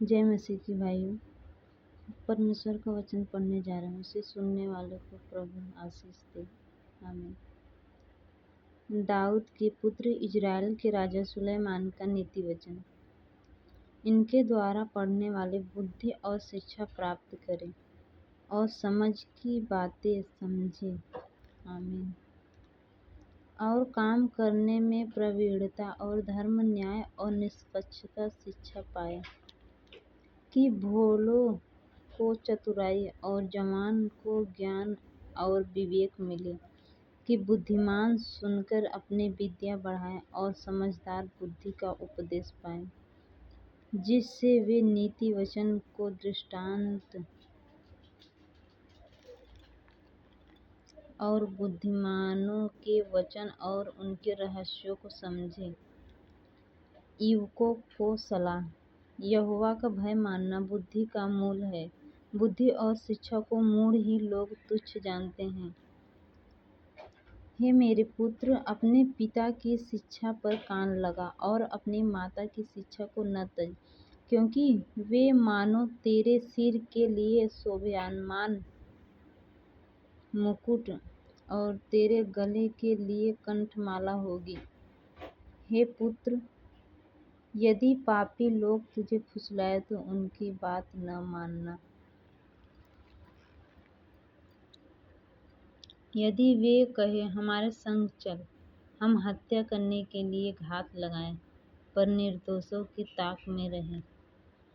जय मसीह की भाइयों, परमेश्वर का वचन पढ़ने जा रहे हैं। उसे सुनने वालों को प्रभु आशीष दे। आमीन। दाऊद के पुत्र इजराइल के राजा सुलैमान का नीति वचन। इनके द्वारा पढ़ने वाले बुद्धि और शिक्षा प्राप्त करें और समझ की बातें समझें। आमीन। और काम करने में प्रवीणता और धर्म, न्याय और निष्पक्षता शिक्षा पाए, कि भोलों को चतुराई और जवान को ज्ञान और विवेक मिले, कि बुद्धिमान सुनकर अपनी विद्या बढ़ाएं और समझदार बुद्धि का उपदेश पाएं, जिससे वे नीति वचन को दृष्टांत और बुद्धिमानों के वचन और उनके रहस्यों को समझें। युवकों को सलाह। यहोवा का भय मानना बुद्धि का मूल है। बुद्धि और शिक्षा को मूढ़ ही लोग तुच्छ जानते हैं। हे मेरे पुत्र, अपने पिता की शिक्षा पर कान लगा और अपनी माता की शिक्षा को न तज, क्योंकि वे मानो तेरे सिर के लिए शोभायमान मुकुट और तेरे गले के लिए कंठमाला होगी। हे पुत्र, यदि पापी लोग तुझे फुसलाएं तो उनकी बात न मानना। यदि वे कहें हमारे संग चल, हम हत्या करने के लिए घात लगाएं, पर निर्दोषों की ताक में रहें,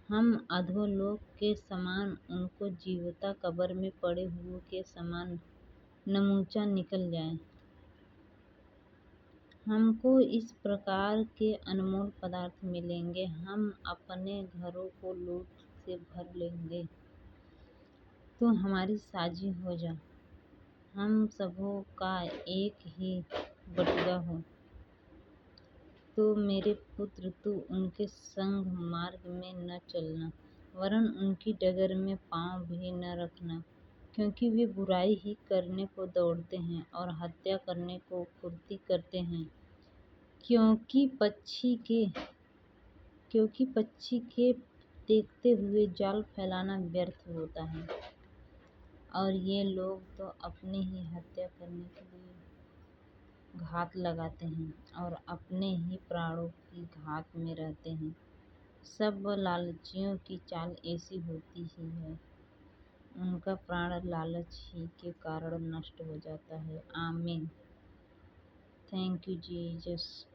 हम अधोलोक के समान, उनको जीवता कब्र में पड़े हुओं के समान नमूचा निकल जाएं। हमको इस प्रकार के अनमोल पदार्थ मिलेंगे, हम अपने घरों को लूट से भर लेंगे। तो हमारी साझी हो जा, हम सबों का एक ही बटुआ हो। तो मेरे पुत्र, तू उनके संग मार्ग में न चलना, वरन उनकी डगर में पाँव भी न रखना, क्योंकि वे बुराई ही करने को दौड़ते हैं और हत्या करने को फुर्ती करते हैं। क्योंकि पक्षी के देखते हुए जाल फैलाना व्यर्थ होता है, और ये लोग तो अपनी ही हत्या करने के लिए घात लगाते हैं और अपने ही प्राणों की घात में रहते हैं। सब लालचियों की चाल ऐसी होती ही है, उनका प्राण लालच ही के कारण नष्ट हो जाता है। आमीन। Thank you Jesus.